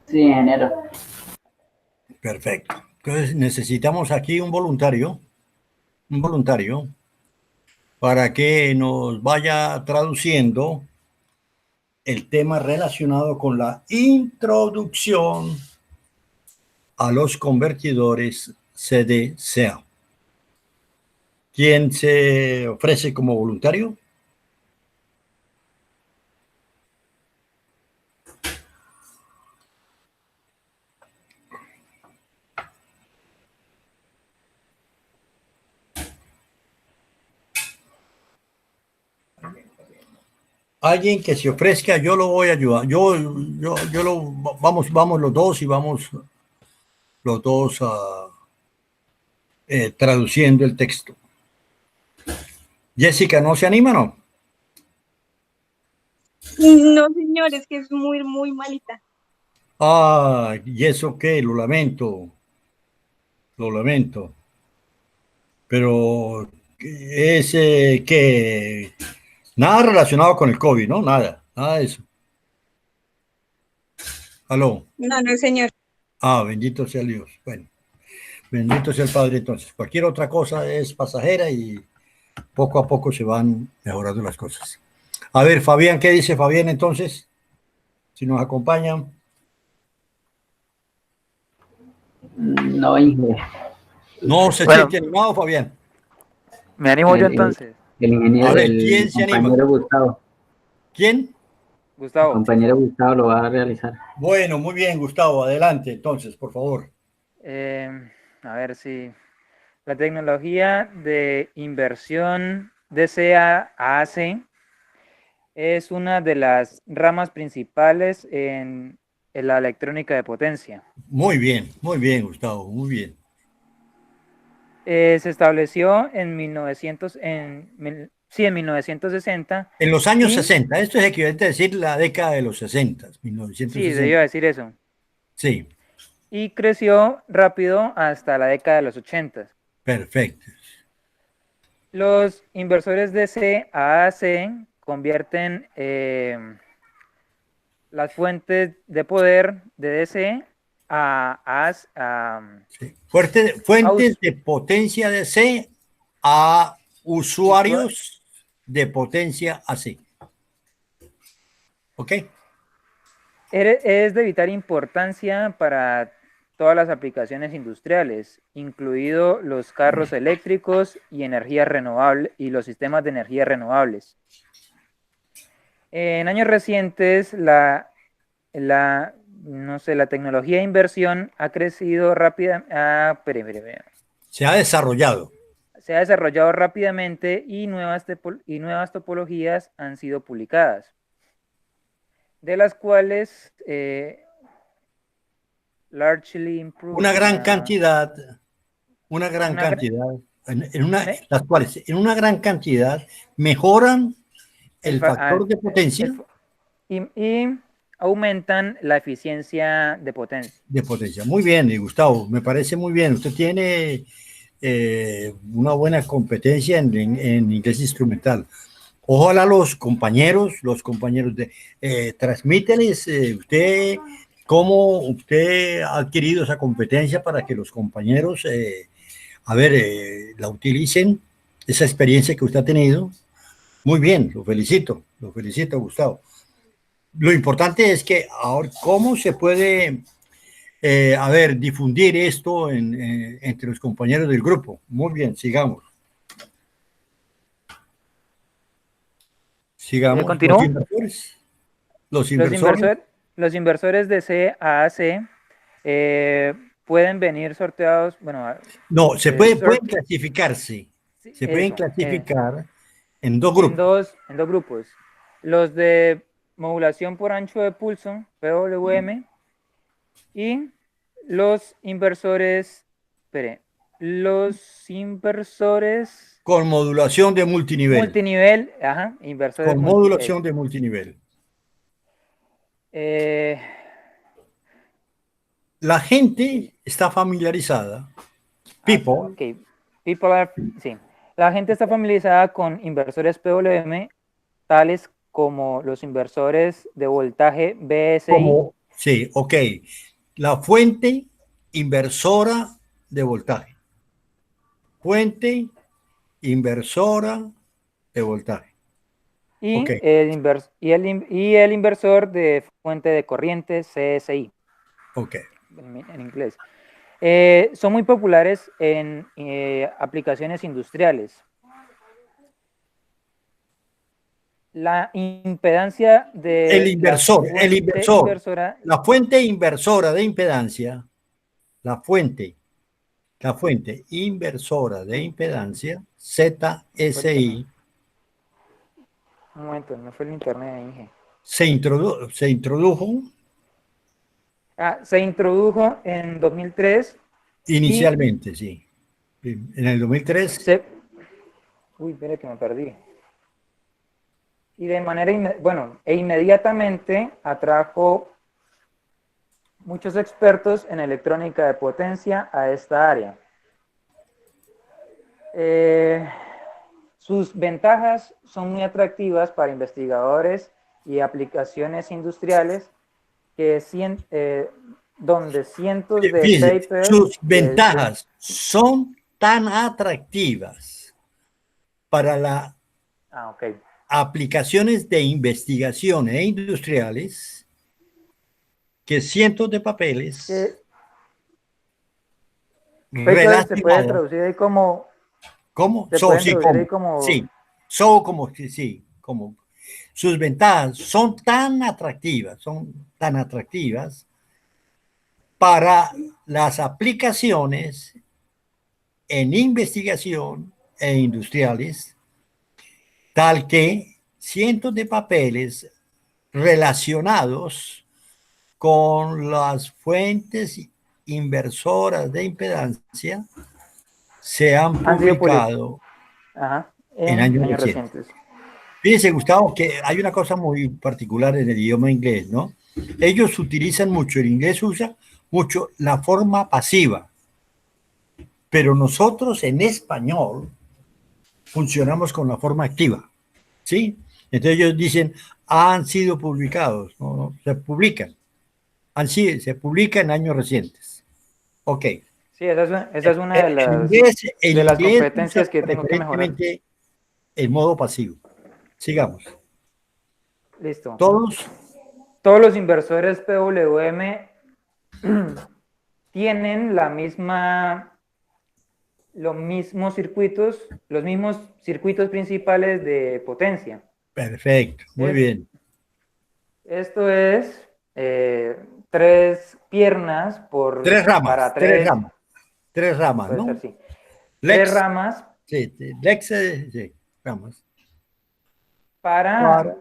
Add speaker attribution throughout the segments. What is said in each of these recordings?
Speaker 1: Sí, ingeniero.
Speaker 2: Perfecto. Entonces necesitamos aquí un voluntario para que nos vaya traduciendo el tema relacionado con la introducción a los convertidores CDCA. ¿Quién se ofrece como voluntario? Alguien que se ofrezca, yo lo voy a ayudar. Vamos los dos y vamos los dos traduciendo el texto. Jessica, ¿no se anima, no?
Speaker 3: No, señor, es que es muy, muy malita.
Speaker 2: Ah, ¿y eso qué? Lo lamento, lo lamento. Pero es que nada relacionado con el COVID, ¿no? Nada de eso. Aló.
Speaker 3: No, no, señor.
Speaker 2: Ah, bendito sea Dios. Bueno, bendito sea el Padre entonces. Cualquier otra cosa es pasajera y poco a poco se van mejorando las cosas. A ver, Fabián, ¿qué dice Fabián entonces? Si nos acompañan.
Speaker 1: No, ingeniero.
Speaker 2: No se
Speaker 4: Bueno,
Speaker 2: siente animado, Fabián.
Speaker 4: me animo yo
Speaker 1: El, el,
Speaker 4: entonces.
Speaker 1: el
Speaker 2: A
Speaker 1: ingeniero,
Speaker 2: ver,
Speaker 1: el
Speaker 2: ¿quién se anima?
Speaker 1: compañero Gustavo.
Speaker 2: ¿Quién?
Speaker 1: El
Speaker 4: Gustavo,
Speaker 1: compañero Gustavo lo va a realizar.
Speaker 2: Bueno, muy bien, Gustavo. Adelante, entonces, por favor.
Speaker 4: a ver si la tecnología de inversión DCA-AC es una de las ramas principales en la electrónica de potencia.
Speaker 2: Muy bien, Gustavo, muy bien.
Speaker 4: Se estableció en 1960
Speaker 2: En los años
Speaker 4: y
Speaker 2: 60, esto es equivalente a decir la década de los 60,
Speaker 4: sí,
Speaker 2: 1960.
Speaker 4: debía decir eso.
Speaker 2: Sí,
Speaker 4: Y creció rápido hasta la década de los 80.
Speaker 2: perfecto.
Speaker 4: Los inversores DC a AC convierten las fuentes de poder de DC
Speaker 2: Sí. Fuentes de potencia DC a usuarios de potencia AC. ¿Ok?
Speaker 4: es de vital importancia para todas las aplicaciones industriales, incluido los carros eléctricos y energía renovable y los sistemas de energía renovables. En años recientes, no sé, la tecnología de inversión ha crecido rápida,
Speaker 2: Se ha desarrollado.
Speaker 4: se ha desarrollado rápidamente y nuevas topologías han sido publicadas, de las cuales largely improved.
Speaker 2: Una gran cantidad, las cuales en una gran cantidad mejoran el factor de potencia.
Speaker 4: Y aumentan la eficiencia de potencia.
Speaker 2: De potencia. Muy bien, y Gustavo, me parece muy bien. Usted tiene una buena competencia en inglés instrumental. Ojalá los compañeros transmíteles usted cómo usted ha adquirido esa competencia para que los compañeros, la utilicen, esa experiencia que usted ha tenido. Muy bien, lo felicito, Gustavo. Lo importante es que ahora, ¿cómo se puede difundir esto entre los compañeros del grupo? Muy bien, sigamos. Sigamos. Los
Speaker 4: ¿Continúo?
Speaker 2: inversores. Los inversores.
Speaker 4: Los inversores de C a AC pueden venir sorteados, bueno,
Speaker 2: No, pueden clasificarse.
Speaker 4: sí,
Speaker 2: Se pueden
Speaker 4: eso,
Speaker 2: clasificar en dos grupos.
Speaker 4: en dos grupos. Los de modulación por ancho de pulso, PWM, y los inversores, los inversores
Speaker 2: Con modulación de multinivel.
Speaker 4: multinivel, ajá, inversores
Speaker 2: Con modulación de multinivel. La gente está familiarizada. People.
Speaker 4: Okay. Sí. La gente está familiarizada con inversores PWM, tales como los inversores de voltaje BSI.
Speaker 2: Como Sí, ok. La fuente inversora de voltaje. Fuente inversora de voltaje. Ok,
Speaker 4: Y el inversor de fuente de corriente, CSI,
Speaker 2: ok.
Speaker 4: en inglés. Son muy populares en aplicaciones industriales. La impedancia de la
Speaker 2: El
Speaker 4: fuente
Speaker 2: inversor.
Speaker 4: inversora,
Speaker 2: La fuente inversora de impedancia. La fuente inversora de impedancia,
Speaker 4: fue que no,
Speaker 2: ZSI,
Speaker 4: un momento, no fue el internet de Inge.
Speaker 2: se introdujo
Speaker 4: Se introdujo en 2003 y
Speaker 2: inicialmente, sí. En el 2003,
Speaker 4: se... Uy, espere que me perdí. Y de manera, inmediatamente atrajo muchos expertos en electrónica de potencia a esta área. Sus ventajas son muy atractivas para investigadores y aplicaciones industriales donde cientos de
Speaker 2: fíjese,
Speaker 4: papers
Speaker 2: sus ventajas son tan atractivas para las
Speaker 4: ok.
Speaker 2: aplicaciones de investigación e industriales que cientos de papeles
Speaker 4: Paper se puede
Speaker 2: relacionados.
Speaker 4: traducir ahí como,
Speaker 2: ¿Cómo?
Speaker 4: se pueden traducir ahí como,
Speaker 2: Sí, como que sí, como sus ventajas son tan atractivas para las aplicaciones en investigación e industriales, tal que cientos de papeles relacionados con las fuentes inversoras de impedancia se han
Speaker 4: han sido
Speaker 2: publicado en
Speaker 4: en
Speaker 2: años
Speaker 4: años
Speaker 2: recientes.
Speaker 4: recientes.
Speaker 2: Fíjense, Gustavo, que hay una cosa muy particular en el idioma inglés, ¿no? Ellos utilizan mucho, el inglés usa mucho la forma pasiva, pero nosotros en español funcionamos con la forma activa, ¿sí? Entonces ellos dicen, han sido publicados, no, se publican, se publican en años recientes. Ok.
Speaker 4: Sí, esa es una
Speaker 2: El
Speaker 4: de las
Speaker 2: inglés usa
Speaker 4: competencias que tengo que mejorar.
Speaker 2: preferentemente el modo pasivo. Sigamos.
Speaker 4: Listo.
Speaker 2: Todos.
Speaker 4: Todos los inversores PWM tienen los mismos circuitos principales de potencia.
Speaker 2: Perfecto, muy bien.
Speaker 4: Esto es tres piernas
Speaker 2: Tres ramas,
Speaker 4: para tres,
Speaker 2: tres ramas,
Speaker 4: puede ser,
Speaker 2: ¿no?
Speaker 4: sí. Tres
Speaker 2: Lex,
Speaker 4: ramas
Speaker 2: sí, Lex, sí, ramas.
Speaker 4: para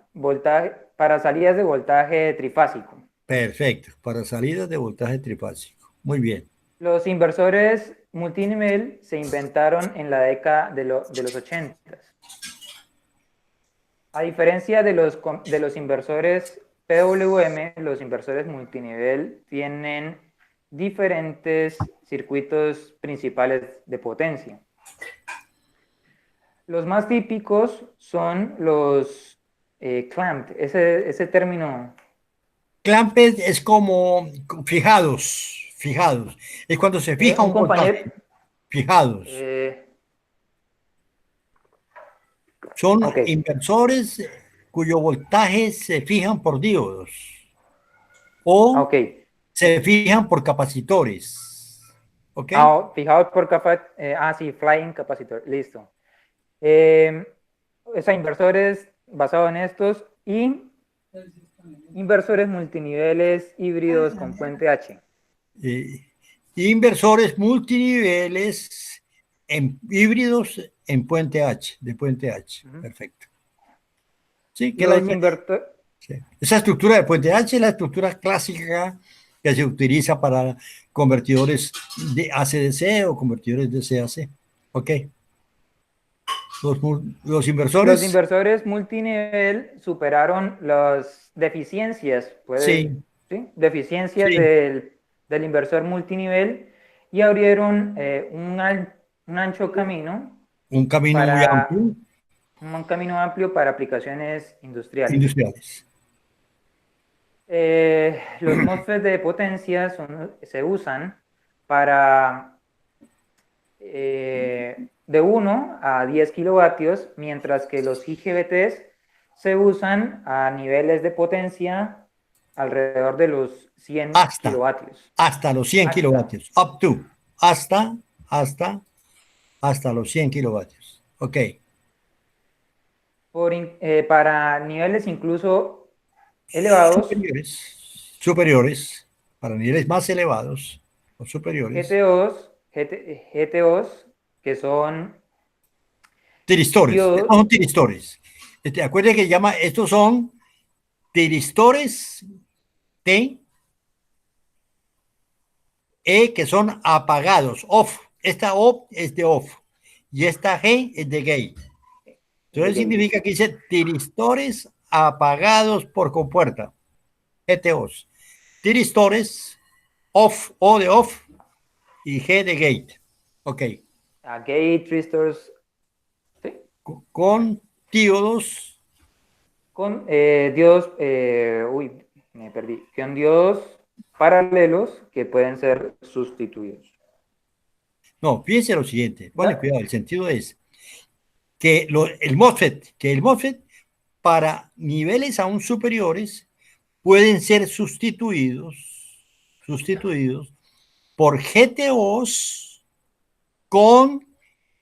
Speaker 4: para salidas de voltaje trifásico.
Speaker 2: Perfecto, para salidas de voltaje trifásico. Muy bien.
Speaker 4: Los inversores multinivel se inventaron en la década de los 80. A diferencia de los inversores PWM, los inversores multinivel tienen diferentes circuitos principales de potencia. Los más típicos son los clamp, ese término.
Speaker 2: Clamped es como fijados. Es cuando se fija
Speaker 4: Un
Speaker 2: un
Speaker 4: compañero,
Speaker 2: voltaje. Fijados. Son
Speaker 4: ok,
Speaker 2: inversores cuyo voltaje se fijan por diodos o
Speaker 4: ok.
Speaker 2: se fijan por capacitores. ¿Ok?
Speaker 4: Fijados por sí, flying capacitor, listo. Inversores basados en estos y inversores multiniveles híbridos con puente H.
Speaker 2: Inversores multiniveles híbridos en puente H, de puente H. Perfecto. Sí, que sí. Esa estructura de puente H es la estructura clásica que se utiliza para convertidores de AC/DC o convertidores de DC/AC. Ok. Los inversores.
Speaker 4: Los inversores multinivel superaron las deficiencias,
Speaker 2: Sí.
Speaker 4: deficiencias
Speaker 2: Sí.
Speaker 4: del inversor multinivel y abrieron un ancho camino.
Speaker 2: Un camino muy amplio.
Speaker 4: Un camino amplio para aplicaciones industriales. Los MOSFET de potencia se usan para de 1 a 10 kilovatios, mientras que los IGBTs se usan a niveles de potencia alrededor de los 100 kilovatios.
Speaker 2: Hasta los 100 kilovatios. Up to. Hasta los 100 kilovatios. Ok.
Speaker 4: Para niveles incluso elevados.
Speaker 2: Superiores. Para niveles más elevados o superiores.
Speaker 4: GTOs, que son
Speaker 2: tiristores. Estos son tiristores. Acuérdense que llama, estos son tiristores T, E, que son apagados, off. Esta O es de off y esta G es de gate. Entonces significa que dice tiristores apagados por compuerta. GTOs. Tiristores off, O de off y G de gate. Ok.
Speaker 4: Gate, tristors. ¿Sí?
Speaker 2: Con diodos.
Speaker 4: Con diodos, me perdí. Con diodos paralelos que pueden ser sustituidos.
Speaker 2: No, fíjense lo siguiente. Bueno, cuidado, el sentido es que el MOSFET para niveles aún superiores pueden ser sustituidos por GTOs con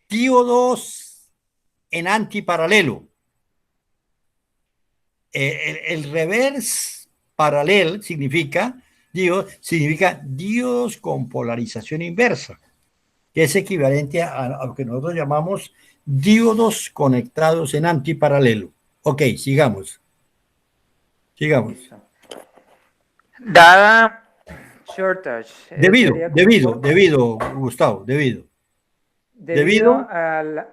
Speaker 2: diodos en antiparalelo. El reverse paralel significa diodos con polarización inversa, que es equivalente a lo que nosotros llamamos diodos conectados en antiparalelo. Ok, sigamos.
Speaker 4: Dada shortage.
Speaker 2: Debido, Gustavo, debido
Speaker 4: a la...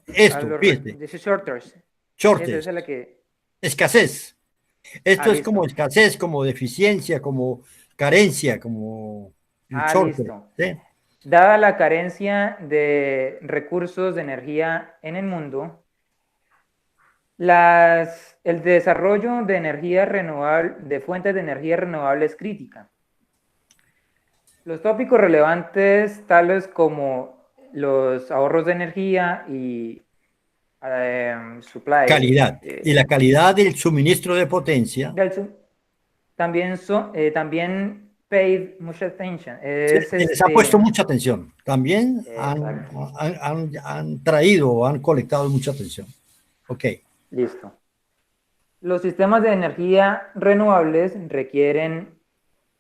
Speaker 2: Esto, fíjate.
Speaker 4: Shortage. Esa es la que...
Speaker 2: Escasez. Esto es como escasez, como deficiencia, como carencia, como...
Speaker 4: listo.
Speaker 2: ¿Sí?
Speaker 4: Dada la carencia de recursos de energía en el mundo, el desarrollo de energía renovable, de fuentes de energía renovable es crítica. Los tópicos relevantes, tales como los ahorros de energía y supply.
Speaker 2: Calidad. Y la calidad del suministro de potencia.
Speaker 4: También paid mucha atención.
Speaker 2: Les ha puesto mucha atención. También han traído o han colectado mucha atención. Ok.
Speaker 4: Listo. Los sistemas de energía renovables requieren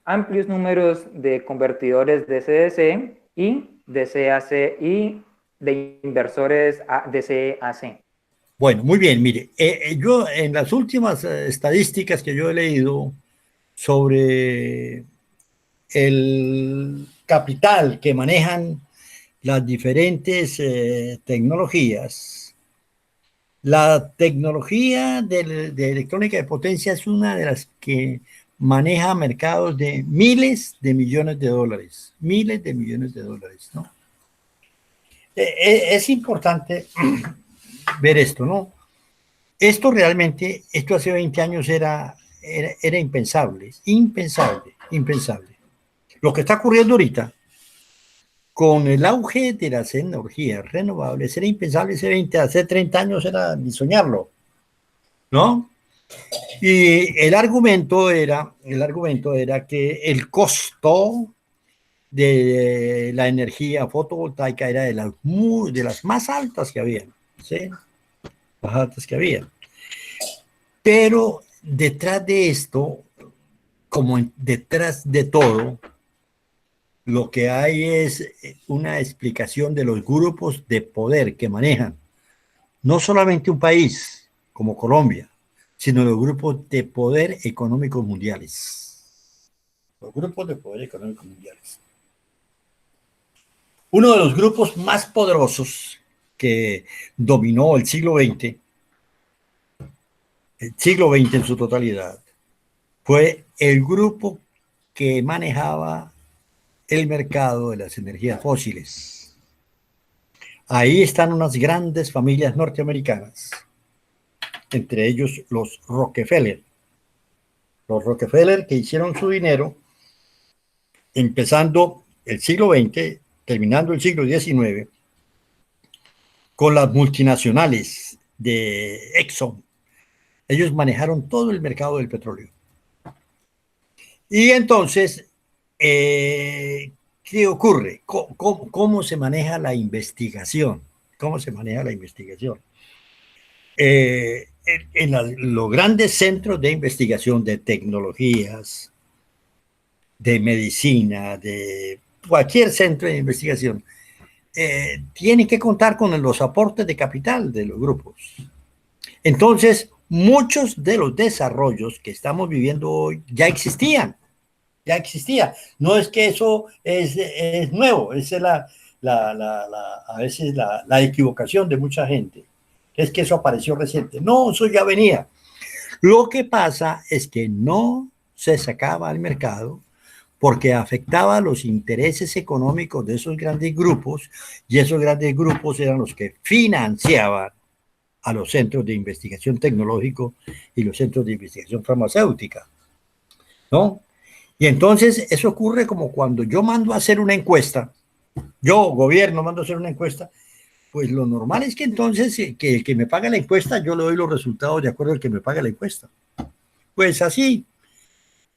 Speaker 4: amplios números de convertidores DC-DC y DC-AC y de inversores DC-AC.
Speaker 2: Bueno, muy bien. Mire, yo en las últimas estadísticas que yo he leído sobre el capital que manejan las diferentes tecnologías, la tecnología de electrónica de potencia es una de las que maneja mercados de miles de millones de dólares, ¿no? Es importante ver esto, ¿no? Esto hace 20 años era impensable. Lo que está ocurriendo ahorita, con el auge de las energías renovables, era impensable hace 30 años era ni soñarlo, ¿no? Y el argumento era que el costo de la energía fotovoltaica era de las más altas que había, ¿sí? Más altas que había. Pero detrás de esto, como detrás de todo, lo que hay es una explicación de los grupos de poder que manejan no solamente un país como Colombia, sino los grupos de poder económicos mundiales. Los grupos de poder económicos mundiales. Uno de los grupos más poderosos que dominó el siglo XX en su totalidad, fue el grupo que manejaba el mercado de las energías fósiles. Ahí están unas grandes familias norteamericanas, entre ellos los Rockefeller. Los Rockefeller que hicieron su dinero empezando el siglo XX, terminando el siglo XIX, con las multinacionales de Exxon. Ellos manejaron todo el mercado del petróleo. Y entonces, ¿qué ocurre? ¿Cómo se maneja la investigación? ¿Cómo se maneja la investigación? Los grandes centros de investigación de tecnologías, de medicina, de cualquier centro de investigación, tienen que contar con los aportes de capital de los grupos. Entonces, muchos de los desarrollos que estamos viviendo hoy ya existían. Ya existía. No es que eso es nuevo, esa es a veces la equivocación de mucha gente. Es que eso apareció reciente. No, eso ya venía. Lo que pasa es que no se sacaba al mercado porque afectaba los intereses económicos de esos grandes grupos, y esos grandes grupos eran los que financiaban a los centros de investigación tecnológico y los centros de investigación farmacéutica, ¿no? Y entonces eso ocurre como cuando yo mando a hacer una encuesta, yo, gobierno, mando a hacer una encuesta, pues lo normal es que entonces que el que me paga la encuesta, yo le doy los resultados de acuerdo al que me paga la encuesta. Pues así,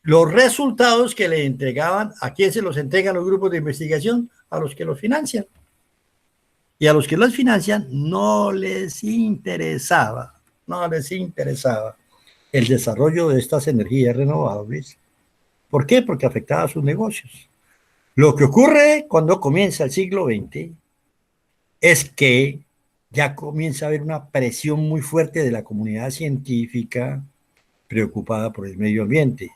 Speaker 2: los resultados que le entregaban, ¿a quién se los entregan los grupos de investigación? A los que los financian. Y a los que los financian no les interesaba el desarrollo de estas energías renovables. ¿Por qué? Porque afectaba a sus negocios. Lo que ocurre cuando comienza el siglo XX es que ya comienza a haber una presión muy fuerte de la comunidad científica preocupada por el medio ambiente.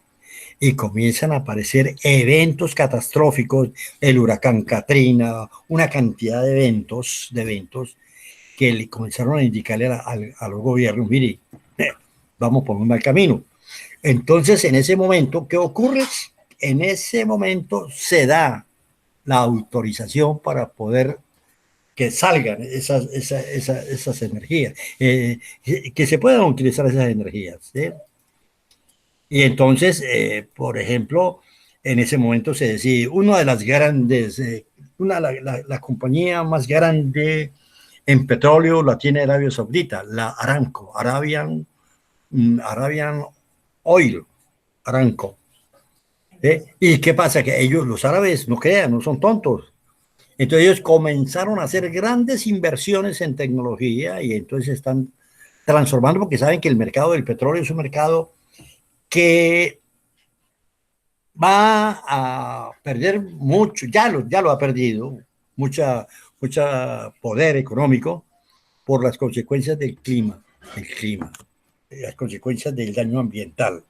Speaker 2: Y comienzan a aparecer eventos catastróficos, el huracán Katrina, una cantidad de eventos que le comenzaron a indicarle a los gobiernos, mire, vamos por un mal camino. Entonces, en ese momento, ¿qué ocurre? En ese momento se da la autorización para poder que salgan esas energías, que se puedan utilizar esas energías, ¿sí? Y entonces, por ejemplo, en ese momento se decide, una de las grandes, la compañía más grande en petróleo la tiene Arabia Saudita, la Aramco, Arabian Oil, Aramco. ¿Y qué pasa? Que ellos, los árabes, no crean, no son tontos. Entonces ellos comenzaron a hacer grandes inversiones en tecnología y entonces están transformando porque saben que el mercado del petróleo es un mercado que va a perder mucho, ya lo ha perdido, mucha poder económico por las consecuencias del clima, las consecuencias del daño ambiental,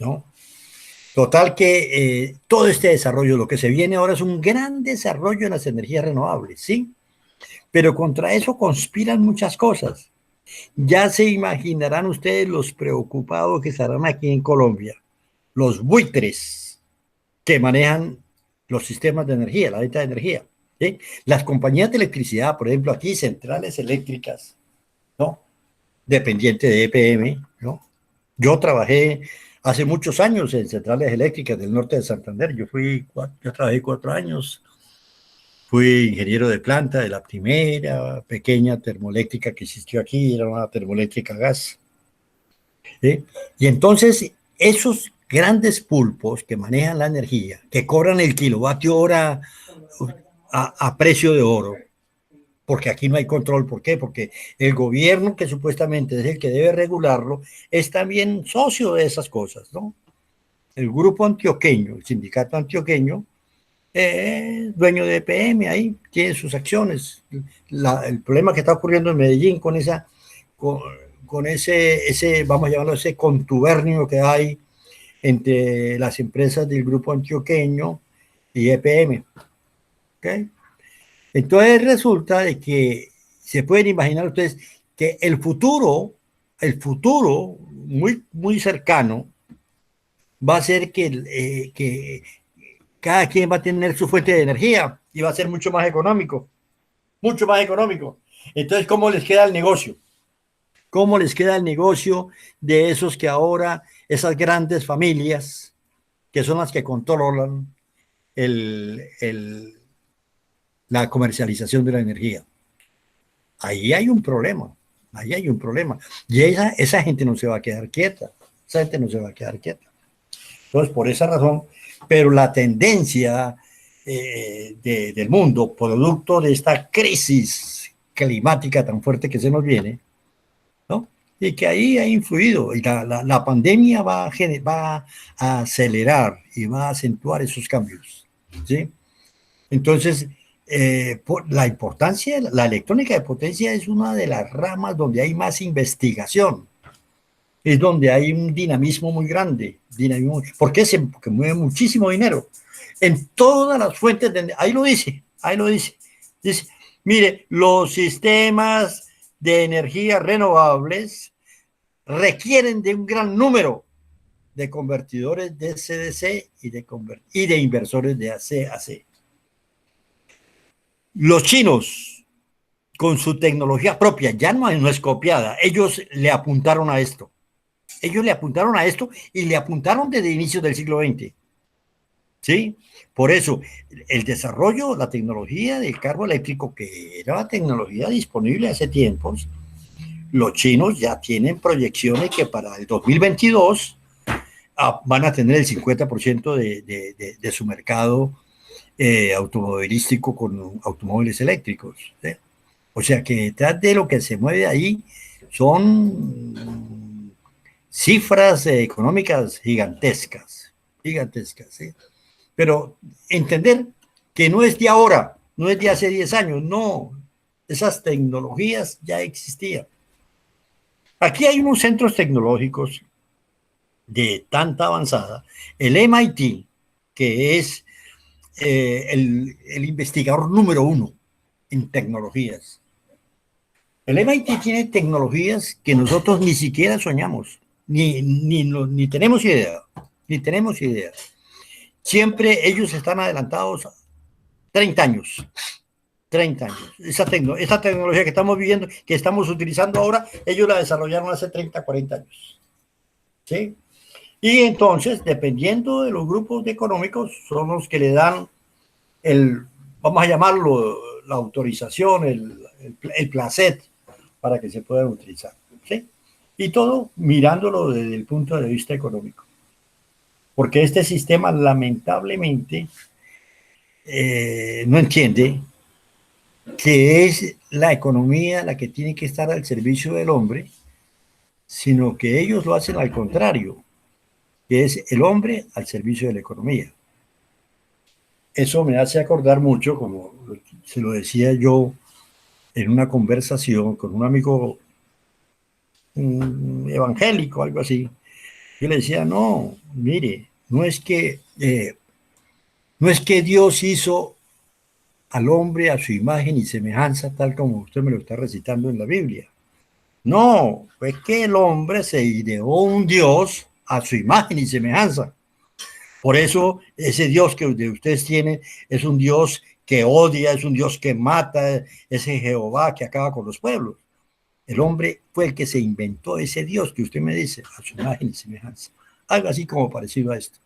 Speaker 2: ¿no? Total que todo este desarrollo, lo que se viene ahora es un gran desarrollo en las energías renovables, ¿sí? Pero contra eso conspiran muchas cosas. Ya se imaginarán ustedes los preocupados que estarán aquí en Colombia, los buitres que manejan los sistemas de energía, la venta de energía, ¿sí? Las compañías de electricidad, por ejemplo, aquí centrales eléctricas, ¿no? Dependiente de EPM, ¿no? Yo trabajé hace muchos años en centrales eléctricas del norte de Santander. Yo trabajé 4 años. Fui ingeniero de planta de la primera pequeña termoeléctrica que existió aquí, era una termoeléctrica a gas. ¿Sí? Y entonces, esos grandes pulpos que manejan la energía, que cobran el kilovatio hora a precio de oro, porque aquí no hay control. ¿Por qué? Porque el gobierno, que supuestamente es el que debe regularlo, es también socio de esas cosas, ¿no? El grupo antioqueño, el sindicato antioqueño, dueño de EPM, ahí tiene sus acciones. El problema que está ocurriendo en Medellín con ese, vamos a llamarlo, ese contubernio que hay entre las empresas del grupo antioqueño y EPM. ¿Okay? Entonces resulta de que se pueden imaginar ustedes que el futuro muy, muy cercano va a ser que cada quien va a tener su fuente de energía y va a ser mucho más económico, mucho más económico. Entonces, ¿cómo les queda el negocio? ¿Cómo les queda el negocio de esos que ahora esas grandes familias que son las que controlan la comercialización de la energía. Ahí hay un problema, ahí hay un problema. Y esa gente no se va a quedar quieta, esa gente no se va a quedar quieta. Entonces, por esa razón, pero la tendencia del mundo, producto de esta crisis climática tan fuerte que se nos viene, ¿no? Y que ahí ha influido, y la pandemia va a acelerar y va a acentuar esos cambios, ¿sí? Entonces, la importancia, la electrónica de potencia es una de las ramas donde hay más investigación, es donde hay un dinamismo muy grande, porque mueve muchísimo dinero en todas las fuentes, ahí lo dice, dice, mire, los sistemas de energía renovables requieren de un gran número de convertidores DC-DC y de inversores de AC-AC. Los chinos, con su tecnología propia, ya no es copiada, ellos le apuntaron a esto. Ellos le apuntaron a esto y le apuntaron desde inicios del siglo XX. ¿Sí? Por eso, el desarrollo, la tecnología del carro eléctrico, que era tecnología disponible hace tiempos, los chinos ya tienen proyecciones que para el 2022 van a tener el 50% de su mercado automovilístico con automóviles eléctricos, ¿sí? O sea que detrás de lo que se mueve ahí son cifras económicas gigantescas, ¿sí? Pero entender que no es de ahora, no es de hace 10 años, no, esas tecnologías ya existían. Aquí hay unos centros tecnológicos de tanta avanzada, el MIT, que es el investigador número 1 en tecnologías. El MIT tiene tecnologías que nosotros ni siquiera soñamos, ni tenemos idea, Siempre ellos están adelantados 30 años. 30 años. Esa tecnología que estamos viviendo, que estamos utilizando ahora, ellos la desarrollaron hace 30, 40 años. ¿Sí? Y entonces, dependiendo de los grupos económicos, son los que le dan vamos a llamarlo, la autorización, el placet para que se puedan utilizar. ¿Sí? Y todo mirándolo desde el punto de vista económico. Porque este sistema lamentablemente no entiende que es la economía la que tiene que estar al servicio del hombre, sino que ellos lo hacen al contrario, que es el hombre al servicio de la economía. Eso me hace acordar mucho, como se lo decía yo en una conversación con un amigo evangélico, algo así. Yo le decía, no, mire, no es que Dios hizo al hombre a su imagen y semejanza, tal como usted me lo está recitando en la Biblia. No, es que el hombre se ideó un Dios a su imagen y semejanza. Por eso ese Dios que ustedes tienen es un Dios que odia, es un Dios que mata, ese Jehová que acaba con los pueblos. El hombre fue el que se inventó ese Dios que usted me dice, a su imagen y semejanza. Algo así como parecido a esto.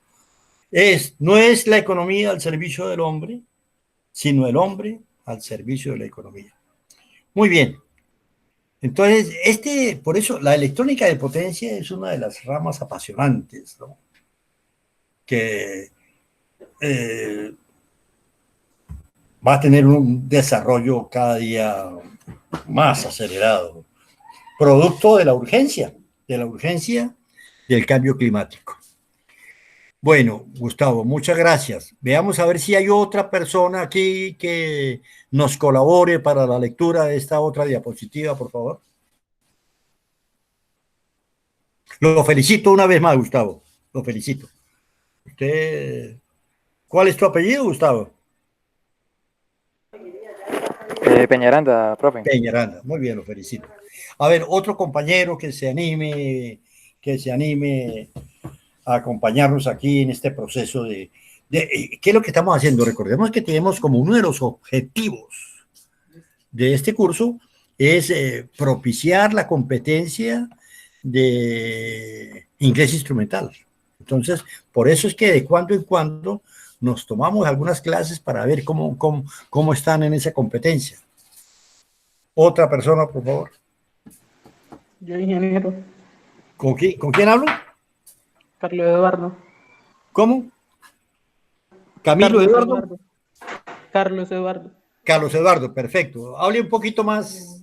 Speaker 2: No es la economía al servicio del hombre, sino el hombre al servicio de la economía. Muy bien. Entonces, por eso la electrónica de potencia es una de las ramas apasionantes, ¿no? Que va a tener un desarrollo cada día más acelerado, producto de la urgencia del cambio climático. Bueno, Gustavo, muchas gracias. Veamos a ver si hay otra persona aquí que nos colabore para la lectura de esta otra diapositiva, por favor. Lo felicito una vez más, Gustavo. Lo felicito. ¿Cuál es tu apellido, Gustavo?
Speaker 4: Peñaranda, profe.
Speaker 2: Peñaranda, muy bien, lo felicito. A ver, otro compañero que se anime a acompañarnos aquí en este proceso ¿qué es lo que estamos haciendo? Recordemos que tenemos como uno de los objetivos de este curso es propiciar la competencia de inglés instrumental. Entonces, por eso es que de cuando en cuando nos tomamos algunas clases para ver cómo están en esa competencia. Otra persona, por favor.
Speaker 5: Yo, ingeniero.
Speaker 2: ¿Con quién hablo?
Speaker 5: Carlos Eduardo.
Speaker 2: ¿Cómo? Camilo Eduardo.
Speaker 5: Carlos Eduardo.
Speaker 2: Carlos Eduardo, perfecto. Hable un poquito más,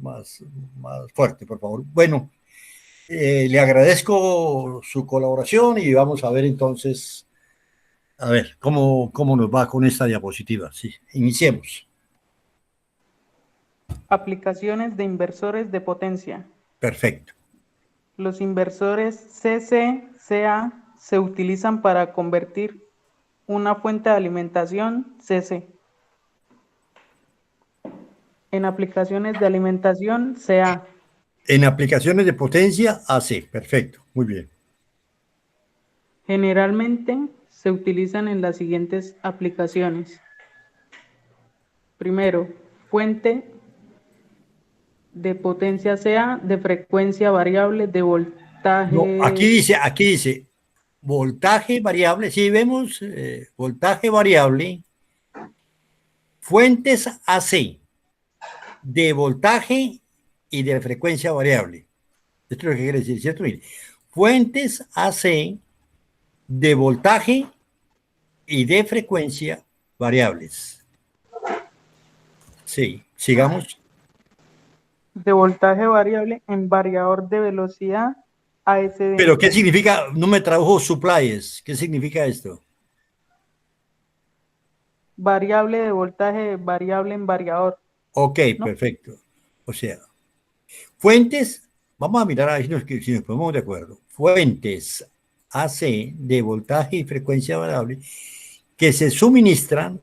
Speaker 2: más fuerte, por favor. Bueno, le agradezco su colaboración y vamos a ver entonces, a ver, cómo nos va con esta diapositiva. Sí, iniciemos.
Speaker 5: Aplicaciones de inversores de potencia.
Speaker 2: Perfecto.
Speaker 5: Los inversores CC, CA se utilizan para convertir una fuente de alimentación CC en aplicaciones de alimentación CA.
Speaker 2: En aplicaciones de potencia AC, perfecto, muy bien.
Speaker 5: Generalmente se utilizan en las siguientes aplicaciones. Primero, fuente de potencia CA de frecuencia variable de voltaje.
Speaker 2: No, aquí dice voltaje variable. Si vemos voltaje variable, fuentes AC de voltaje y de frecuencia variable. Esto es lo que quiere decir, ¿cierto? Mire, fuentes AC de voltaje y de frecuencia variables. Sí, sigamos.
Speaker 5: De voltaje variable en variador de velocidad ASD.
Speaker 2: Pero ¿qué significa? No me tradujo supplies. ¿Qué significa esto?
Speaker 5: Variable de voltaje variable en variador.
Speaker 2: Ok, ¿no? Perfecto. O sea, fuentes, vamos a mirar a ver si nos ponemos de acuerdo. Fuentes AC de voltaje y frecuencia variable que se suministran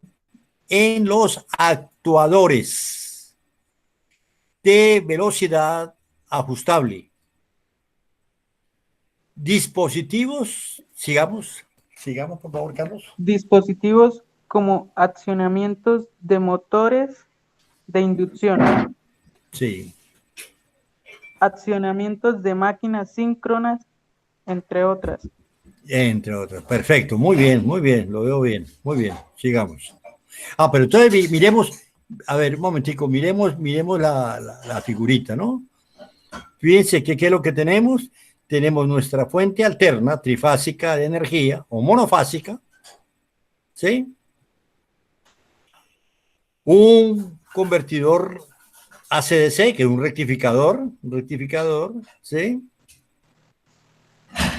Speaker 2: en los actuadores de velocidad ajustable. Dispositivos, sigamos por favor, Carlos.
Speaker 5: Dispositivos como accionamientos de motores de inducción.
Speaker 2: Sí.
Speaker 5: Accionamientos de máquinas síncronas, entre otras.
Speaker 2: Entre otras, perfecto, muy bien, lo veo bien, muy bien, sigamos. Pero entonces miremos, a ver, un momentico, miremos la figurita, ¿no? Fíjense que qué es lo que tenemos. Tenemos nuestra fuente alterna, trifásica de energía, o monofásica, ¿sí? Un convertidor AC/DC, que es un rectificador, ¿sí?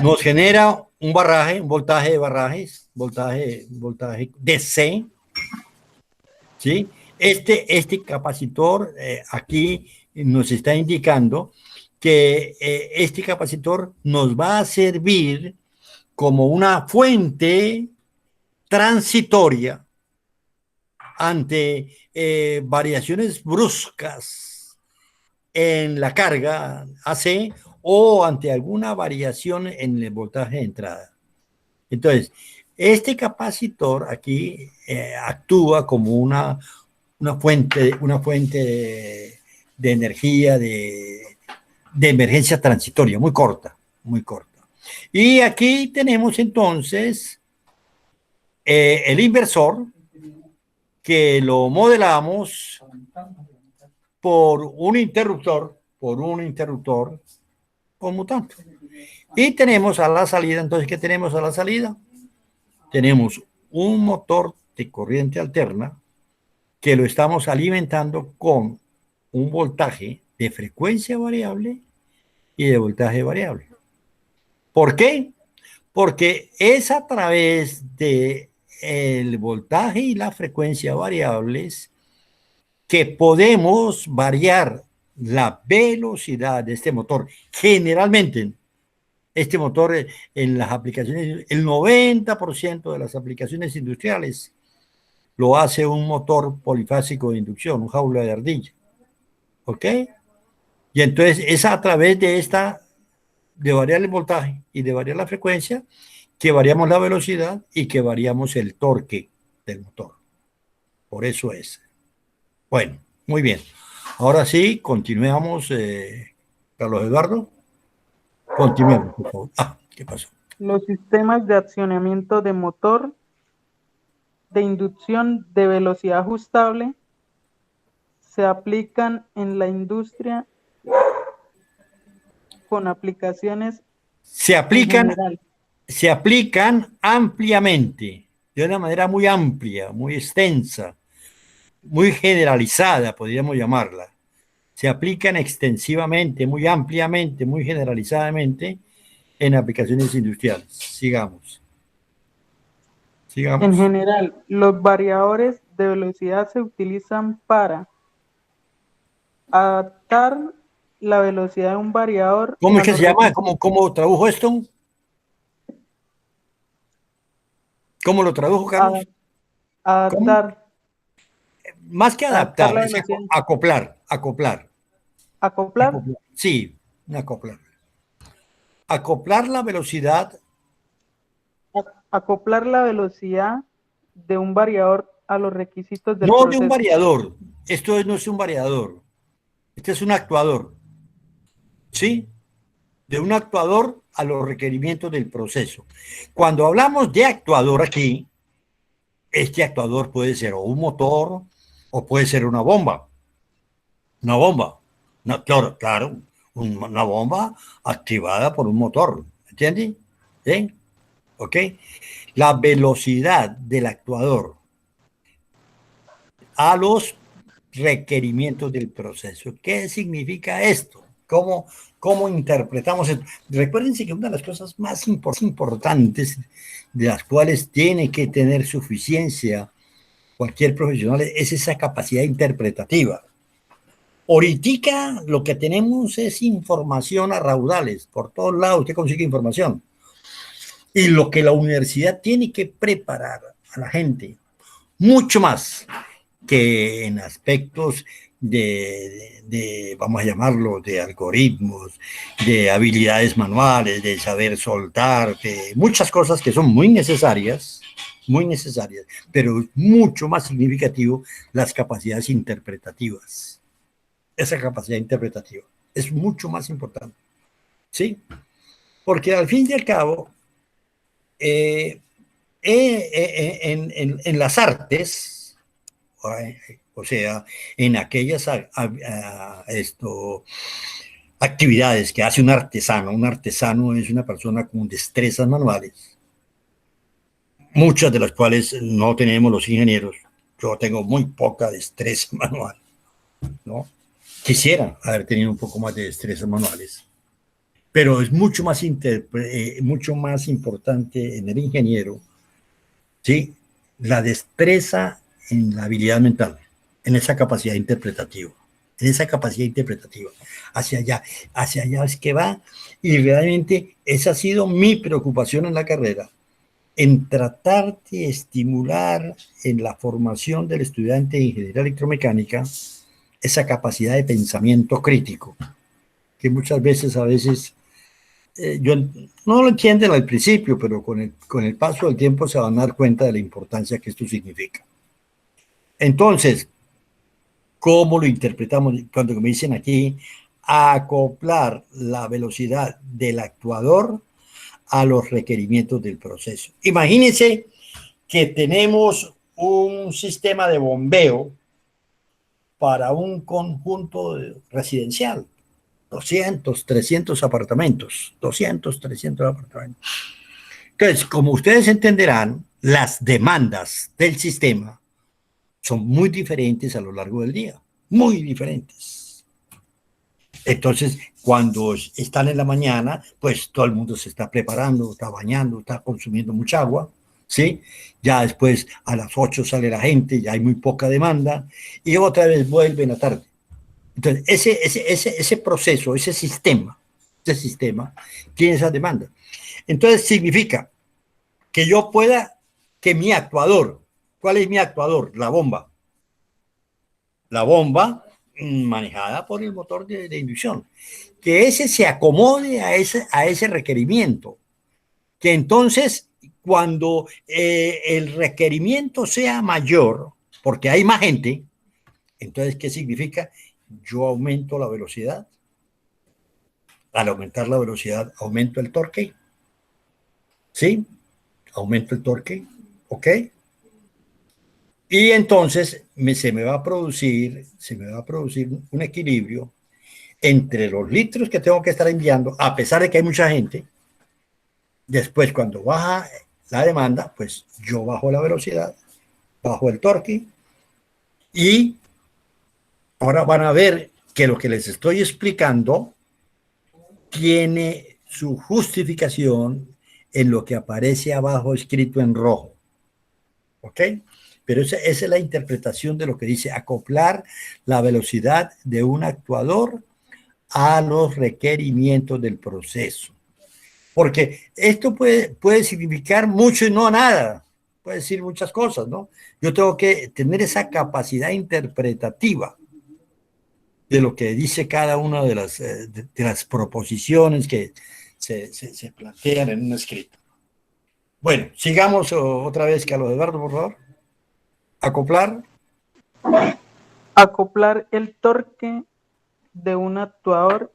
Speaker 2: Nos genera un barraje, un voltaje de barrajes, voltaje DC, ¿sí? Este capacitor aquí nos está indicando que este capacitor nos va a servir como una fuente transitoria ante variaciones bruscas en la carga AC o ante alguna variación en el voltaje de entrada. Entonces, este capacitor aquí actúa como una fuente de energía de emergencia transitoria, muy corta. Y aquí tenemos entonces el inversor, que lo modelamos por un interruptor conmutante. Y tenemos a la salida, entonces, ¿qué tenemos a la salida? Tenemos un motor de corriente alterna que lo estamos alimentando con un voltaje de frecuencia variable y de voltaje variable. ¿Por qué? Porque es a través de el voltaje y la frecuencia variables que podemos variar la velocidad de este motor. Generalmente, este motor en las aplicaciones, el 90% de las aplicaciones industriales lo hace un motor polifásico de inducción, un jaula de ardilla. ¿Ok? Y entonces es a través de variar el voltaje y de variar la frecuencia que variamos la velocidad y que variamos el torque del motor. Por eso es. Bueno, muy bien. Ahora sí, continuamos Carlos Eduardo, continuemos, por favor. ¿Qué pasó?
Speaker 5: Los sistemas de accionamiento de motor de inducción de velocidad ajustable se aplican en la industria con aplicaciones
Speaker 2: Se
Speaker 5: en
Speaker 2: aplican,
Speaker 5: general.
Speaker 2: se aplican ampliamente, de una manera muy amplia, muy extensa, muy generalizada, podríamos llamarla. Se aplican extensivamente, muy ampliamente, muy generalizadamente en aplicaciones industriales. Sigamos.
Speaker 5: En
Speaker 2: Sigamos.
Speaker 5: general, los variadores de velocidad se utilizan para adaptar la velocidad de un variador
Speaker 2: ¿Cómo
Speaker 5: a
Speaker 2: es que
Speaker 5: los
Speaker 2: se llama?
Speaker 5: requisitos.
Speaker 2: ¿Cómo tradujo esto? ¿Cómo lo tradujo, Carlos? ¿Cómo?
Speaker 5: Adaptar,
Speaker 2: Más que
Speaker 5: adaptar
Speaker 2: adaptar,
Speaker 5: la
Speaker 2: es
Speaker 5: velocidad.
Speaker 2: acoplar.
Speaker 5: Acoplar,
Speaker 2: Sí, acoplar. Acoplar la velocidad,
Speaker 5: acoplar la velocidad de un variador a los requisitos del
Speaker 2: no de un
Speaker 5: proceso.
Speaker 2: variador. Esto no es un variador. Este es un actuador. ¿Sí? De un actuador a los requerimientos del proceso. Cuando hablamos de actuador aquí, este actuador puede ser o un motor o puede ser una bomba. Una bomba. No, claro, una bomba activada por un motor. ¿Entiendes? ¿Sí? ¿Ok? La velocidad del actuador a los requerimientos del proceso. ¿Qué significa esto? ¿Cómo interpretamos esto? Recuérdense que una de las cosas más importantes de las cuales tiene que tener suficiencia cualquier profesional es esa capacidad interpretativa. Ahorita lo que tenemos es información a raudales. Por todos lados usted consigue información. Y lo que la universidad tiene que preparar a la gente, mucho más que en aspectos vamos a llamarlo, de algoritmos, de habilidades manuales, de saber soltar, de muchas cosas que son muy necesarias, pero es mucho más significativo las capacidades interpretativas. Esa capacidad interpretativa es mucho más importante, ¿sí? Porque al fin y al cabo, en las artes, o sea, en aquellas actividades que hace un artesano es una persona con destrezas manuales, muchas de las cuales no tenemos los ingenieros. Yo tengo muy poca destreza manual, ¿no? Quisiera haber tenido un poco más de destrezas manuales, pero es mucho más importante en el ingeniero, ¿sí? La destreza en la habilidad mental, en esa capacidad interpretativa, hacia allá es que va, y realmente esa ha sido mi preocupación en la carrera, en tratar de estimular en la formación del estudiante de ingeniería electromecánica esa capacidad de pensamiento crítico, que muchas veces, yo no lo entienden al principio, pero con el paso del tiempo se van a dar cuenta de la importancia que esto significa. Entonces, ¿cómo lo interpretamos? Cuando me dicen aquí, acoplar la velocidad del actuador a los requerimientos del proceso. Imagínense que tenemos un sistema de bombeo para un conjunto residencial. 200, 300 apartamentos. 200, 300 apartamentos. Entonces, como ustedes entenderán, las demandas del sistema son muy diferentes a lo largo del día. Muy diferentes. Entonces, cuando están en la mañana, pues todo el mundo se está preparando, está bañando, está consumiendo mucha agua, ¿sí? Ya después a las 8 sale la gente, ya hay muy poca demanda, y otra vez vuelven a tarde. Entonces, ese proceso, ese sistema tiene esa demanda. Entonces, significa que yo pueda, que mi actuador, ¿cuál es mi actuador? La bomba. La bomba manejada por el motor de inducción. Que ese se acomode a ese requerimiento. Que entonces, cuando el requerimiento sea mayor, porque hay más gente, entonces, ¿qué significa? Yo aumento la velocidad Al aumentar la velocidad, aumento el torque. ¿Sí? Aumento el torque. ¿Ok? Y entonces se me va a producir un equilibrio entre los litros que tengo que estar enviando, a pesar de que hay mucha gente. Después, cuando baja la demanda, pues yo bajo la velocidad, bajo el torque, y ahora van a ver que lo que les estoy explicando tiene su justificación en lo que aparece abajo escrito en rojo. ¿Ok? Pero esa es la interpretación de lo que dice acoplar la velocidad de un actuador a los requerimientos del proceso. Porque esto puede significar mucho y no nada. Puede decir muchas cosas, ¿no? Yo tengo que tener esa capacidad interpretativa de lo que dice cada una de las proposiciones que se plantean en un escrito. Bueno, sigamos otra vez, Carlos Eduardo, por favor. Acoplar.
Speaker 5: Acoplar el torque de un actuador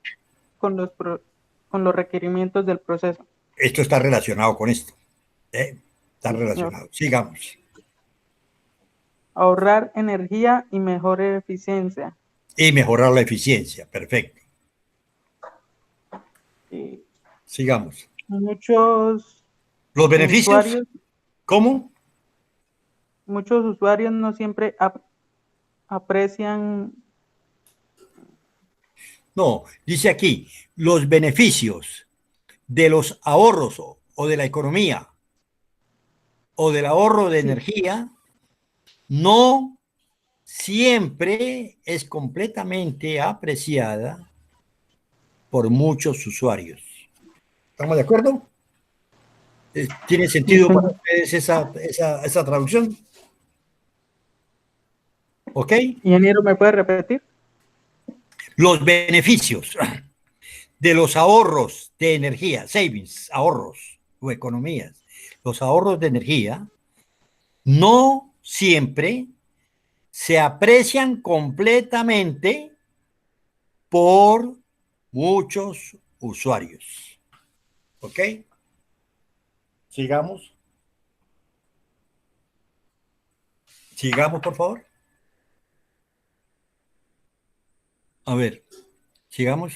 Speaker 5: con los requerimientos del proceso.
Speaker 2: Esto está relacionado con esto. Está relacionado. Sigamos.
Speaker 5: Ahorrar energía y mejor eficiencia.
Speaker 2: Y mejorar la eficiencia. Perfecto. Sigamos.
Speaker 5: Muchos
Speaker 2: Los beneficios.
Speaker 5: usuarios,
Speaker 2: ¿Cómo?
Speaker 5: muchos usuarios no siempre aprecian.
Speaker 2: No, dice aquí, los beneficios de los ahorros o de la economía o del ahorro de energía no siempre es completamente apreciada por muchos usuarios. ¿Estamos de acuerdo? ¿Tiene sentido para ustedes esa traducción? ¿Ok?
Speaker 5: Ingeniero, ¿me puede repetir?
Speaker 2: Los beneficios de los ahorros de energía, savings, ahorros o economías, los ahorros de energía no siempre se aprecian completamente por muchos usuarios. ¿Ok? Sigamos. Sigamos, por favor. A ver, sigamos.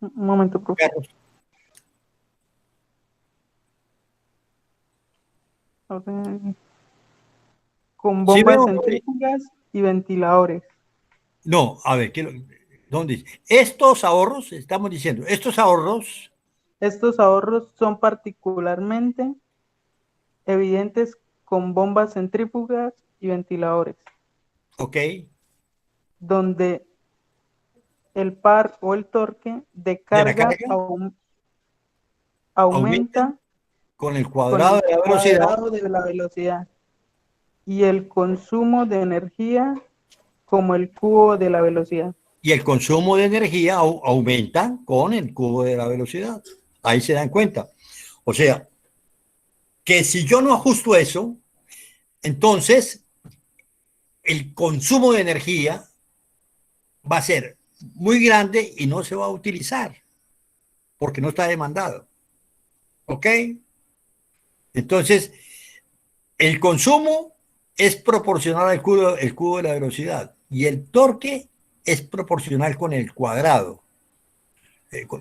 Speaker 5: Un momento, profe.
Speaker 2: Carlos.
Speaker 5: A ver. Con bombas
Speaker 2: veo,
Speaker 5: centrífugas y ventiladores.
Speaker 2: No, a ver, ¿dónde dice? Estos ahorros, estamos diciendo, estos ahorros.
Speaker 5: Estos ahorros son particularmente evidentes con bombas centrífugas y ventiladores.
Speaker 2: Ok.
Speaker 5: Donde el par o el torque de carga, aumenta
Speaker 2: con el cuadrado
Speaker 5: de la velocidad y el consumo de energía como el cubo de la velocidad.
Speaker 2: Y el consumo de energía aumenta con el cubo de la velocidad. Ahí se dan cuenta. O sea, que si yo no ajusto eso, entonces el consumo de energía va a ser muy grande y no se va a utilizar porque no está demandado. ¿Ok? Entonces, el consumo es proporcional al cubo de la velocidad y el torque es proporcional con el cuadrado.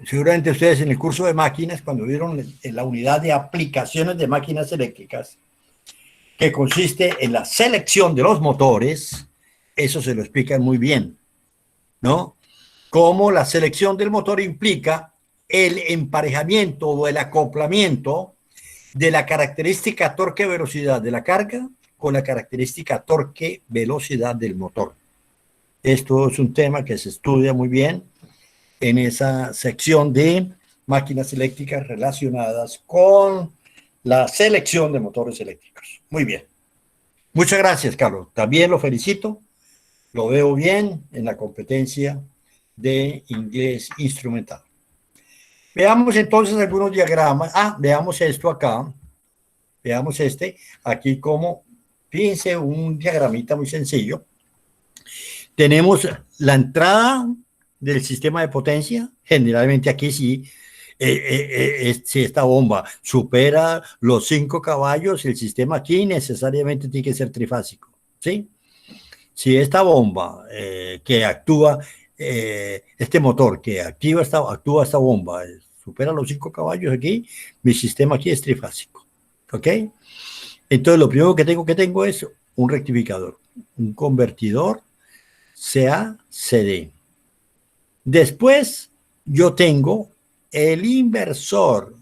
Speaker 2: Seguramente ustedes en el curso de máquinas, cuando vieron en la unidad de aplicaciones de máquinas eléctricas, que consiste en la selección de los motores, eso se lo explican muy bien, ¿no? Cómo la selección del motor implica el emparejamiento o el acoplamiento de la característica torque-velocidad de la carga con la característica torque-velocidad del motor. Esto es un tema que se estudia muy bien en esa sección de máquinas eléctricas relacionadas con la selección de motores eléctricos. Muy bien. Muchas gracias, Carlos. También lo felicito. Lo veo bien en la competencia de inglés instrumental. Veamos entonces algunos diagramas. Veamos esto acá. Veamos aquí como, fíjense, un diagramita muy sencillo. Tenemos la entrada del sistema de potencia. Generalmente aquí sí, si esta bomba supera los 5 caballos, el sistema aquí necesariamente tiene que ser trifásico, ¿sí? Si esta bomba que actúa, este motor que actúa esta bomba, supera los 5 caballos aquí, mi sistema aquí es trifásico, ¿ok? Entonces lo primero que tengo es un rectificador, un convertidor CA-CD. Después yo tengo el inversor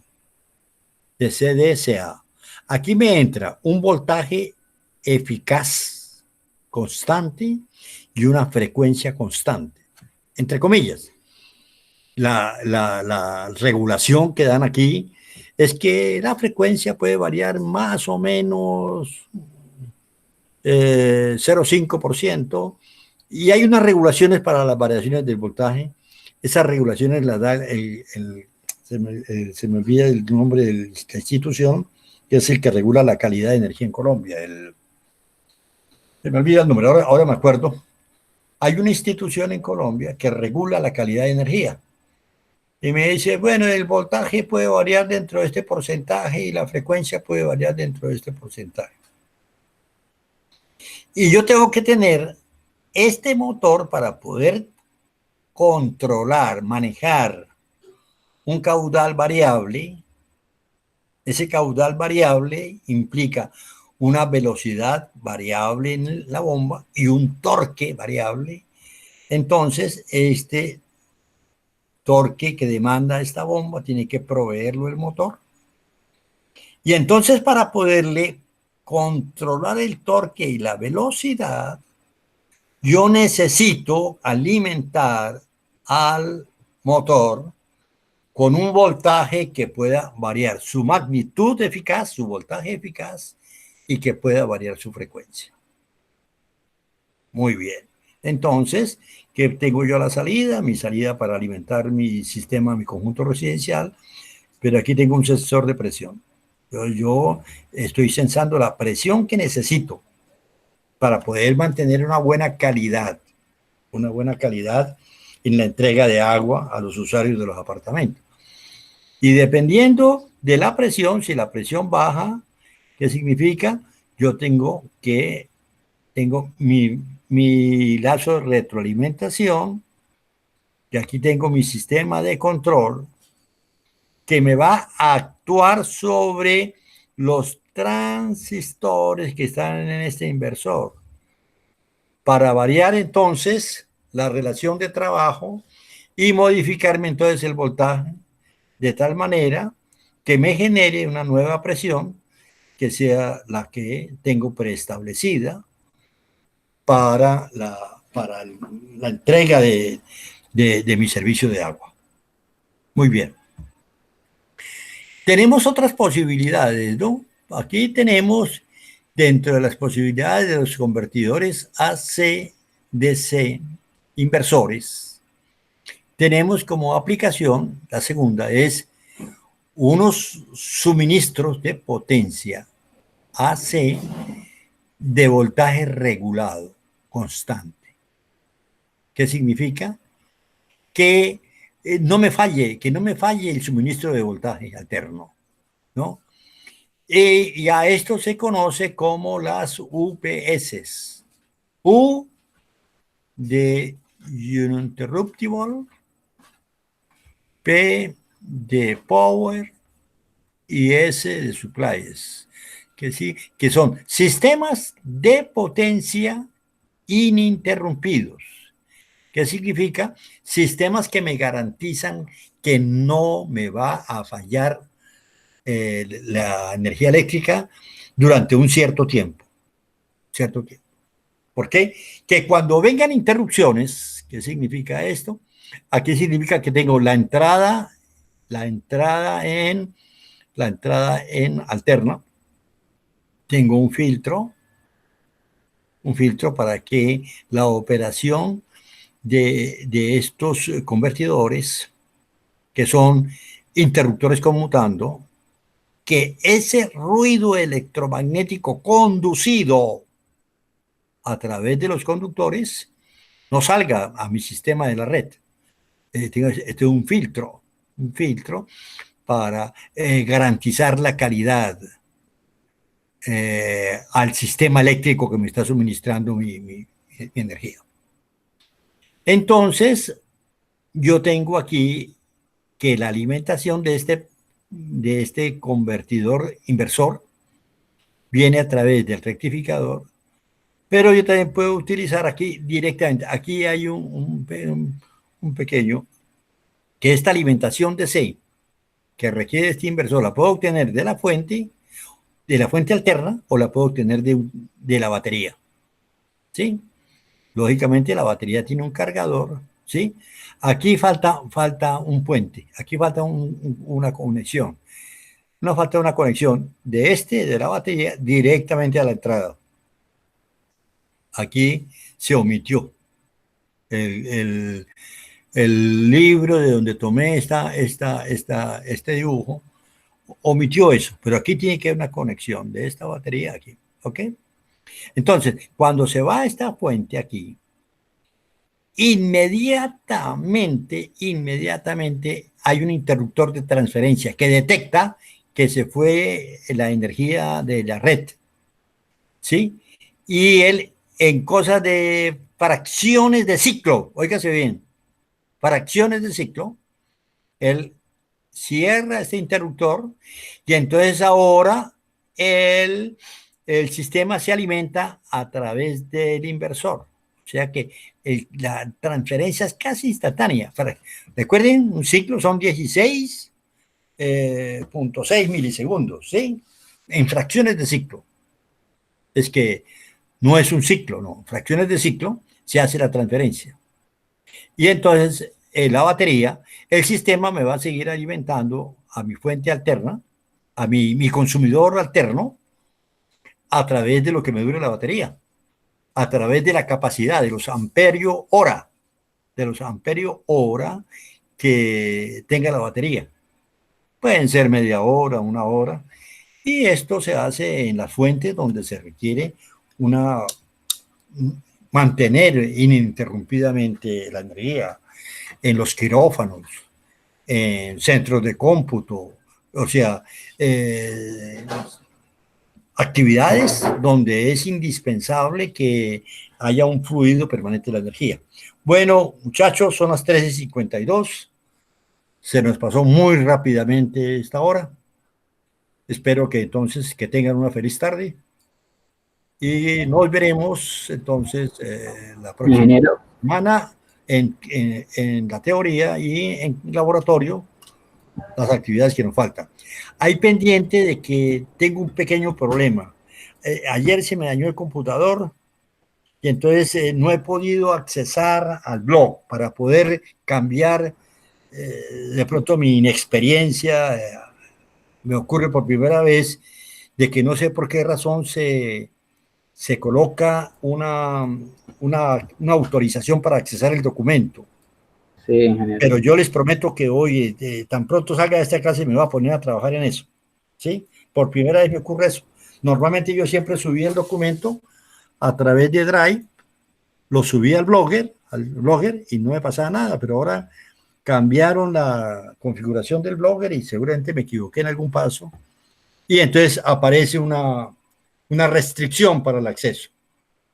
Speaker 2: de CDSA. Aquí me entra un voltaje eficaz, constante, y una frecuencia constante. Entre comillas, la regulación que dan aquí es que la frecuencia puede variar más o menos 0,5%, y hay unas regulaciones para las variaciones del voltaje. Esas regulaciones las da se me olvida el nombre de la institución, que es el que regula la calidad de energía en Colombia. Se me olvida el nombre, ahora me acuerdo. Hay una institución en Colombia que regula la calidad de energía. Y me dice, bueno, el voltaje puede variar dentro de este porcentaje y la frecuencia puede variar dentro de este porcentaje. Y yo tengo que tener este motor para poder controlar, manejar un caudal variable. Ese caudal variable implica una velocidad variable en la bomba y un torque variable. Entonces, este torque que demanda esta bomba tiene que proveerlo el motor. Y entonces, para poderle controlar el torque y la velocidad, yo necesito alimentar al motor con un voltaje que pueda variar su magnitud eficaz, su voltaje eficaz, y que pueda variar su frecuencia. Muy bien. Entonces, ¿qué tengo yo a la salida? Mi salida para alimentar mi sistema, mi conjunto residencial, pero aquí tengo un sensor de presión. Yo estoy sensando la presión que necesito para poder mantener una buena calidad en la entrega de agua a los usuarios de los apartamentos. Y dependiendo de la presión, si la presión baja, ¿qué significa? Yo tengo mi lazo de retroalimentación, y aquí tengo mi sistema de control que me va a actuar sobre los transistores que están en este inversor para variar entonces la relación de trabajo y modificarme entonces el voltaje de tal manera que me genere una nueva presión que sea la que tengo preestablecida para la entrega de mi servicio de agua. Muy bien. Tenemos otras posibilidades, ¿no? Aquí tenemos, dentro de las posibilidades de los convertidores AC/DC inversores, tenemos como aplicación, la segunda es unos suministros de potencia AC de voltaje regulado, constante. ¿Qué significa? Que no me falle el suministro de voltaje alterno, ¿no? Y a esto se conoce como las UPS. U de uninterruptible, P de power y S de supplies, que son sistemas de potencia ininterrumpidos. ¿Qué significa? Sistemas que me garantizan que no me va a fallar la energía eléctrica durante un cierto tiempo. ¿Por qué? Que cuando vengan interrupciones, ¿qué significa esto? Aquí significa que tengo la entrada en alterna, tengo un filtro para que la operación de estos convertidores, que son interruptores conmutando, que ese ruido electromagnético conducido a través de los conductores no salga a mi sistema de la red, este es un filtro para garantizar la calidad al sistema eléctrico que me está suministrando mi energía. Entonces, yo tengo aquí que la alimentación de este convertidor inversor viene a través del rectificador, pero yo también puedo utilizar aquí directamente. Aquí hay un pequeño, que esta alimentación DC que requiere este inversor la puedo obtener de la fuente alterna, o la puedo obtener de la batería. ¿Sí? Lógicamente la batería tiene un cargador, ¿sí? Aquí falta un puente, aquí falta una conexión. Nos falta una conexión de la batería directamente a la entrada. Aquí se omitió. El libro de donde tomé este dibujo omitió eso, pero aquí tiene que haber una conexión de esta batería aquí, ¿ok? Entonces, cuando se va a esta fuente aquí, inmediatamente hay un interruptor de transferencia que detecta que se fue la energía de la red, ¿sí? Y él, en cosas de fracciones de ciclo, óigase bien, fracciones de ciclo, él cierra este interruptor y entonces ahora el sistema se alimenta a través del inversor. O sea que la transferencia es casi instantánea. Recuerden, un ciclo son 16.6 milisegundos, ¿sí? En fracciones de ciclo. Es que no es un ciclo, no. Fracciones de ciclo se hace la transferencia. Y entonces, la batería, el sistema me va a seguir alimentando a mi fuente alterna, a mi consumidor alterno, a través de lo que me dure la batería, a través de la capacidad, de los amperios hora, que tenga la batería. Pueden ser media hora, una hora, y esto se hace en las fuentes donde se requiere mantener ininterrumpidamente la energía, en los quirófanos, en centros de cómputo, o sea, actividades donde es indispensable que haya un fluido permanente de la energía. Bueno, muchachos, son las 13:52. Se nos pasó muy rápidamente esta hora. Espero que entonces que tengan una feliz tarde. Y nos veremos entonces la próxima
Speaker 1: Ingeniero,
Speaker 2: semana en la teoría y en laboratorio, las actividades que nos faltan. Hay pendiente de que tengo un pequeño problema. Ayer se me dañó el computador y entonces no he podido accesar al blog para poder cambiar de pronto mi inexperiencia. Me ocurre por primera vez de que no sé por qué razón se coloca una autorización para accesar el documento.
Speaker 1: sí, ingeniero.
Speaker 2: Pero yo les prometo que hoy, tan pronto salga de esta clase, me voy a poner a trabajar en eso. ¿Sí? Por primera vez me ocurre eso. Normalmente yo siempre subí el documento a través de Drive, lo subí al blogger y no me pasaba nada, pero ahora cambiaron la configuración del blogger y seguramente me equivoqué en algún paso. Y entonces aparece una restricción para el acceso.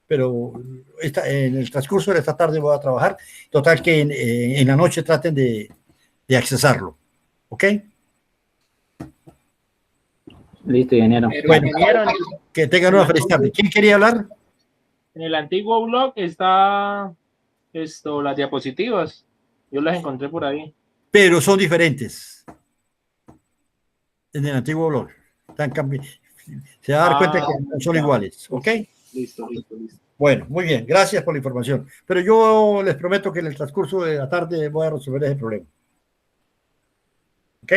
Speaker 2: Pero en el transcurso de esta tarde voy a trabajar. Total que en la noche traten de accesarlo. ¿Ok?
Speaker 1: Listo, ingeniero.
Speaker 6: Pero
Speaker 2: Bueno,
Speaker 6: ingeniero,
Speaker 2: que tengan una feliz tarde. ¿Quién quería hablar?
Speaker 6: en el antiguo blog está las diapositivas. Yo las encontré por ahí.
Speaker 2: Pero son diferentes. En el antiguo blog. Se va a dar cuenta que no son iguales. ¿Ok?
Speaker 6: Listo.
Speaker 2: Bueno, muy bien. Gracias por la información. Pero yo les prometo que en el transcurso de la tarde voy a resolver ese problema. ¿Ok?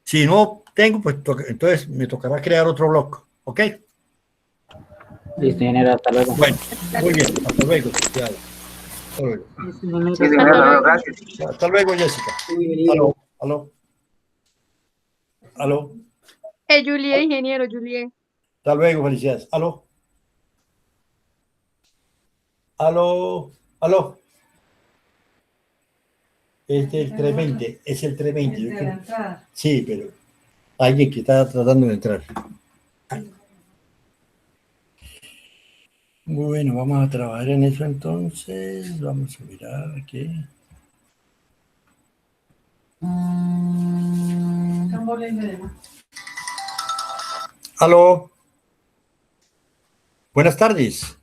Speaker 2: Si no tengo, pues entonces me tocará crear otro blog. ¿Ok?
Speaker 1: Listo, ingeniero. Hasta luego.
Speaker 2: Bueno, muy bien. Hasta luego. Hasta luego.
Speaker 3: Hasta luego.
Speaker 6: Gracias.
Speaker 2: Hasta luego, Jessica. Aló.
Speaker 3: Juliet, ingeniero, Juliet.
Speaker 2: Hasta luego, felicidades. Aló. Es el 320, es el 320. Yo creo. Sí, pero alguien que está tratando de entrar. Bueno, vamos a trabajar en eso entonces. Vamos a mirar aquí. Aló. Buenas tardes.